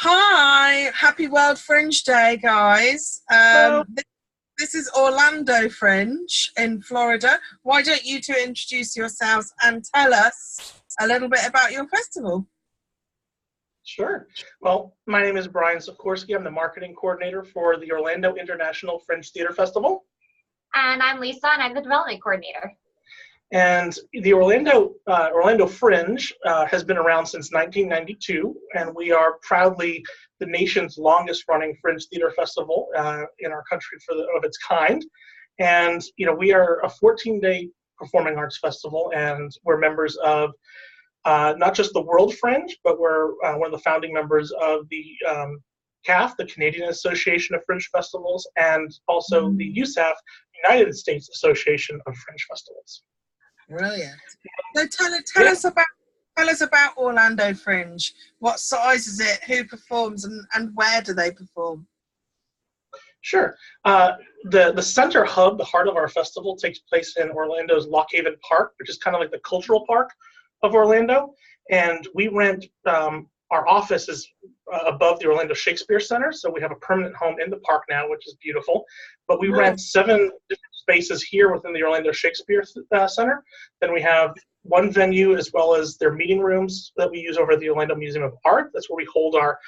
Hi, happy World Fringe Day, guys. Hello. This is Orlando Fringe in Florida. Why don't you two introduce yourselves and tell us a little bit about your festival? Sure. Well, my name is Brian Sikorsky. I'm the marketing coordinator for the Orlando International Fringe Theater Festival. And I'm Lisa, and I'm the development coordinator. And the Orlando Fringe has been around since 1992, and we are proudly the nation's longest-running Fringe Theater Festival in our country of its kind. And we are a 14-day performing arts festival, and we're members of not just the World Fringe, but we're one of the founding members of the CAF, the Canadian Association of Fringe Festivals, and also the USAF, United States Association of Fringe Festivals. Brilliant. So tell us about Orlando Fringe. What size is it? Who performs, and where do they perform? Sure. The center hub, the heart of our festival, takes place in Orlando's Lock Haven Park, which is kind of like the cultural park of Orlando. And we rent, our office is above the Orlando Shakespeare Center, so we have a permanent home in the park now, which is beautiful. But we rent 7 different spaces here within the Orlando Shakespeare Center. Then we have one venue as well as their meeting rooms that we use over at the Orlando Museum of Art. That's where we hold our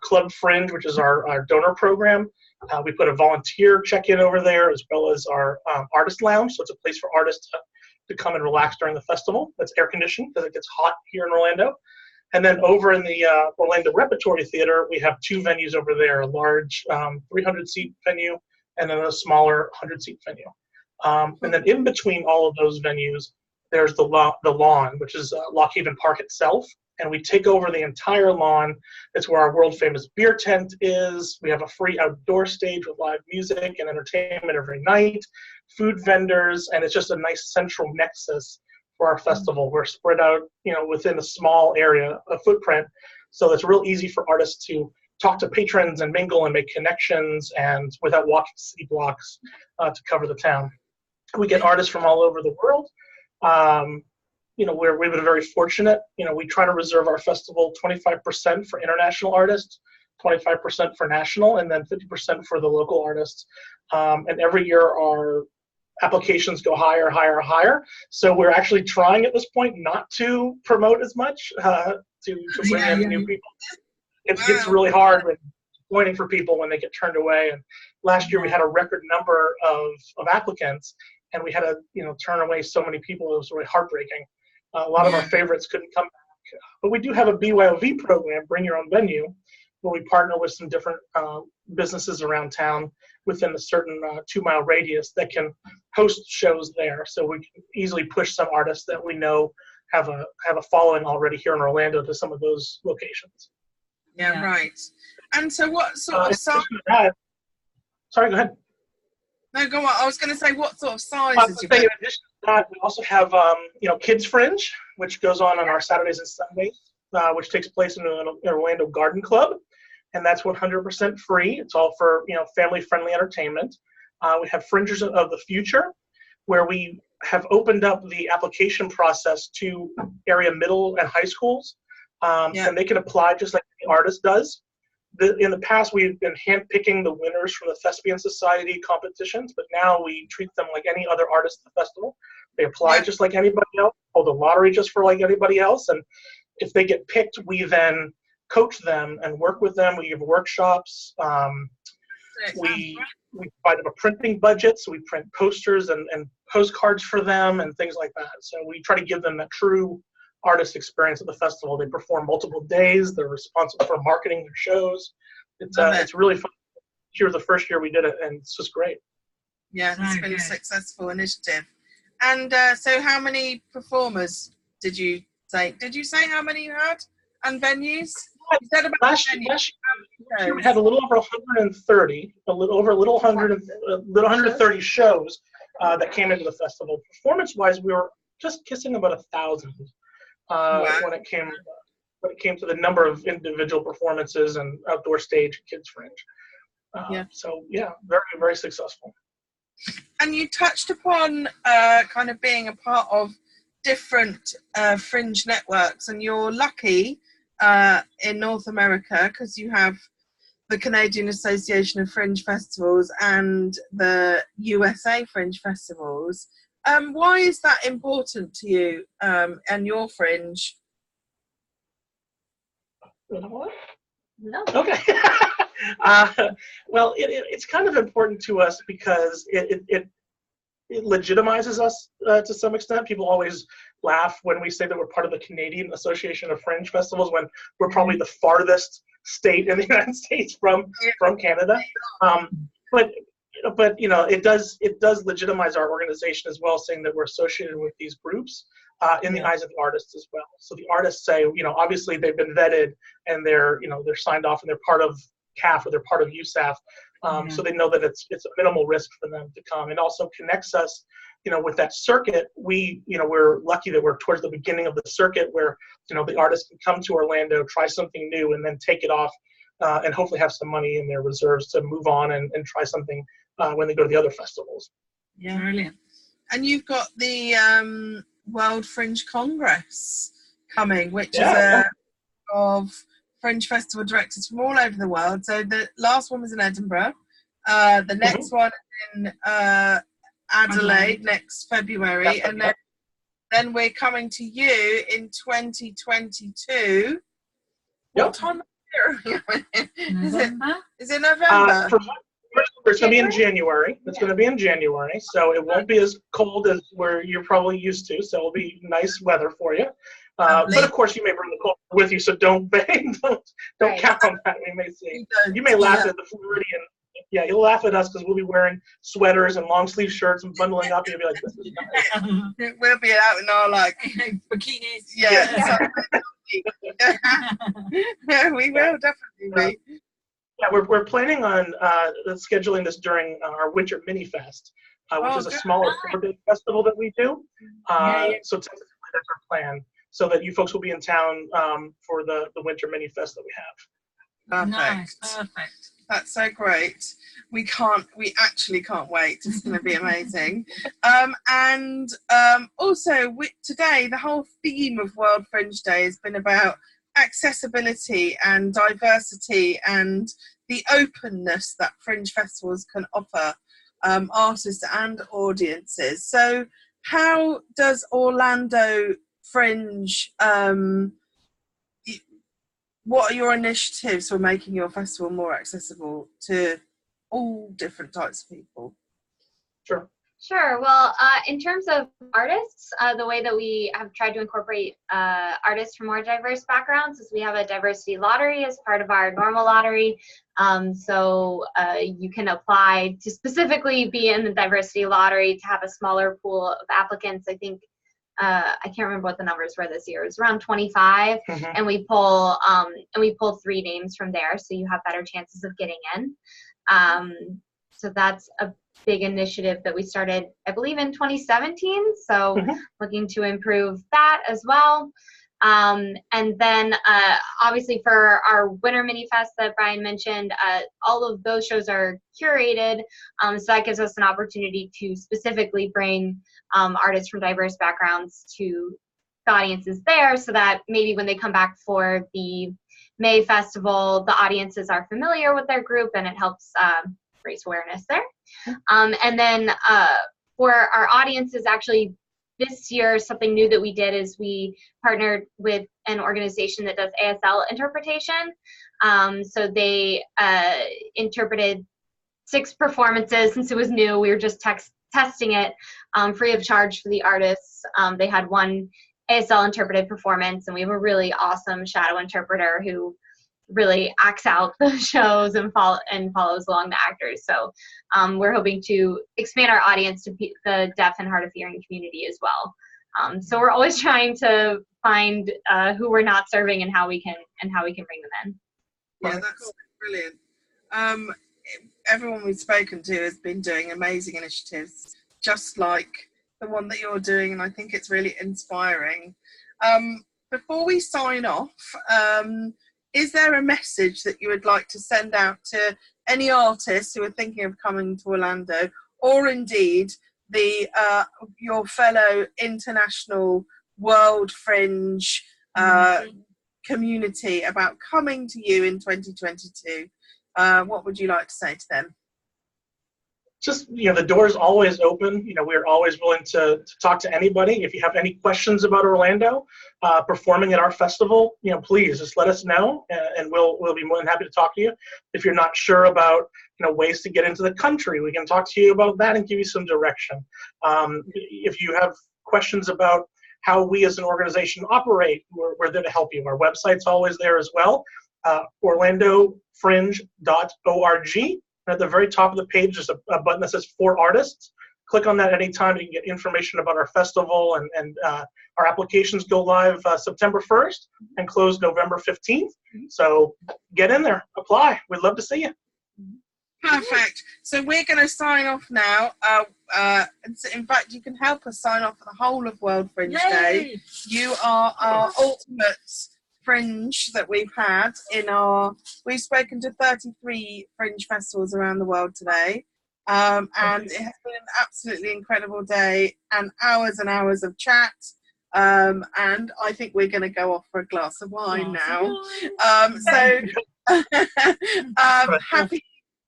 Club Fringe, which is our donor program. We put a volunteer check-in over there, as well as our artist lounge. So it's a place for artists to come and relax during the festival. That's air conditioned because it gets hot here in Orlando. And then over in the Orlando Repertory Theater, we have 2 venues over there, a large 300-seat venue and then a smaller 100-seat venue. And then in between all of those venues, there's the lawn, which is Lock Haven Park itself. And we take over the entire lawn. It's where our world-famous beer tent is. We have a free outdoor stage with live music and entertainment every night, food vendors, and it's just a nice central nexus for our festival. We're spread out, within a small area, a footprint, so it's real easy for artists to talk to patrons and mingle and make connections, and without walking city blocks to cover the town. We get artists from all over the world. We've been very fortunate. We try to reserve our festival 25% for international artists, 25% for national, and then 50% for the local artists. And every year our applications go higher, higher, higher. So we're actually trying at this point not to promote as much to bring in new people. It gets really hard when waiting for people when they get turned away. And last year we had a record number of applicants, and we had to turn away so many people. It was really heartbreaking. A lot of our favorites couldn't come back. But we do have a BYOV program, Bring Your Own Venue, where we partner with some different businesses around town within a certain 2-mile radius that can host shows there. So we can easily push some artists that we know have a following already here in Orlando to some of those locations. Yeah, right. And so what sort of size? Sorry, go ahead. No, go on. I was going to say, what sort of size is your in addition to that, we also have Kids Fringe, which goes on our Saturdays and Sundays, which takes place in an Orlando Garden Club, and that's 100% free. It's all for family-friendly entertainment. We have Fringers of the Future, where we have opened up the application process to area middle and high schools, and they can apply just like the artist does. In the past, we've been handpicking the winners from the Thespian Society competitions, but now we treat them like any other artist at the festival. They apply just like anybody else, hold a lottery just for like anybody else, and if they get picked, we then coach them and work with them. We give workshops. We provide them a printing budget, so we print posters and postcards for them and things like that. So we try to give them a true artist experience at the festival. They perform multiple days. They're responsible for marketing their shows. It's really fun. Here was the first year we did it, and it's just great. Yeah, it's been a successful initiative. And so how many performers did you say? Did you say how many you had and venues? You said about last year we had a little over 130, a little over 130 shows that came into the festival. Performance-wise, we were just kissing about 1,000 when it came to the number of individual performances and outdoor stage Kids Fringe. So very, very successful. And you touched upon kind of being a part of different fringe networks, and you're lucky in North America, because you have the Canadian Association of Fringe Festivals and the USA Fringe Festivals. Why is that important to you and your Fringe? No. Okay. Well, it's kind of important to us because it legitimizes us to some extent. People always laugh when we say that we're part of the Canadian Association of Fringe Festivals when we're probably the farthest state in the United States from Canada. But you know, it does legitimize our organization as well, saying that we're associated with these groups in the eyes of the artists as well. So the artists say, you know, obviously they've been vetted and they're signed off and they're part of CAF or they're part of USAF. So they know that it's a minimal risk for them to come. It also connects us, you know, with that circuit. We're lucky that we're towards the beginning of the circuit where, you know, the artists can come to Orlando, try something new, and then take it off and hopefully have some money in their reserves to move on and try something when they go to the other festivals. Yeah, brilliant. And you've got the World Fringe Congress coming, which is of Fringe Festival directors from all over the world. So the last one was in Edinburgh. The next one in Adelaide next February, and then we're coming to you in 2022. What time of year are we in? Is it November? It's going to be in January. It's going to be in January, so it won't be as cold as where you're probably used to. So it'll be nice weather for you. But of course, you may bring the cold with you, so don't count on that. We may see. You may laugh at the Floridian. Yeah, you'll laugh at us because we'll be wearing sweaters and long sleeve shirts and bundling up. And you'll be like, "This is nice." We'll be out in our bikinis. Yeah. We will definitely be. Yeah, we're planning on scheduling this during our Winter Mini Fest, which is a smaller 4-day festival that we do. So that's our plan, so that you folks will be in town for the Winter Mini Fest that we have. Perfect. Nice, perfect. That's so great. We actually can't wait. It's going to be amazing. And also today, the whole theme of World Fringe Day has been about accessibility and diversity and the openness that Fringe Festivals can offer artists and audiences. So how does Orlando Fringe, what are your initiatives for making your festival more accessible to all different types of people? Sure. Well, in terms of artists, the way that we have tried to incorporate artists from more diverse backgrounds is we have a diversity lottery as part of our normal lottery. So you can apply to specifically be in the diversity lottery to have a smaller pool of applicants. I think I can't remember what the numbers were this year. It was around 25, and we pull 3 names from there, so you have better chances of getting in. So that's a big initiative that we started, I believe, in 2017. So looking to improve that as well. And then obviously for our Winter Mini Fest that Brian mentioned, all of those shows are curated. So that gives us an opportunity to specifically bring artists from diverse backgrounds to the audiences there, so that maybe when they come back for the May Festival, the audiences are familiar with their group and it helps raise awareness there. And then for our audiences, actually this year, something new that we did is we partnered with an organization that does ASL interpretation. So they interpreted 6 performances. Since it was new, we were just testing it free of charge for the artists. They had 1 ASL interpreted performance, and we have a really awesome shadow interpreter who really acts out the shows and follows along the actors. So we're hoping to expand our audience to the deaf and hard of hearing community as well. So we're always trying to find who we're not serving and how we can bring them in. Yeah, that's brilliant. Everyone we've spoken to has been doing amazing initiatives, just like the one that you're doing, and I think it's really inspiring. Before we sign off, is there a message that you would like to send out to any artists who are thinking of coming to Orlando, or indeed your fellow international World Fringe community about coming to you in 2022, what would you like to say to them? Just, the door is always open. We're always willing to talk to anybody. If you have any questions about Orlando performing at our festival, please just let us know, and we'll be more than happy to talk to you. If you're not sure about ways to get into the country, we can talk to you about that and give you some direction. If you have questions about how we as an organization operate, we're there to help you. Our website's always there as well, orlandofringe.org. At the very top of the page, there's a button that says For Artists. Click on that anytime. You can get information about our festival, and our applications go live September 1st and close November 15th. So get in there, apply. We'd love to see you. Perfect. So we're going to sign off now. In fact, you can help us sign off for the whole of World Fringe Day. You are our ultimate Fringe that we've had we've spoken to 33 Fringe festivals around the world today, and it has been an absolutely incredible day and hours of chat, and I think we're going to go off for a glass of wine now.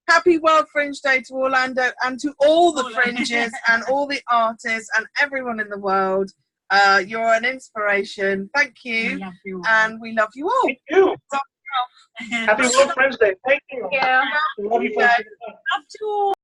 Happy World Fringe Day to Orlando and to all the Fringes and all the artists and everyone in the world. You're an inspiration. Thank you. And we love you all. Thank you. Happy World Fringe Day. Thank you. Yeah. We love you. Love you all.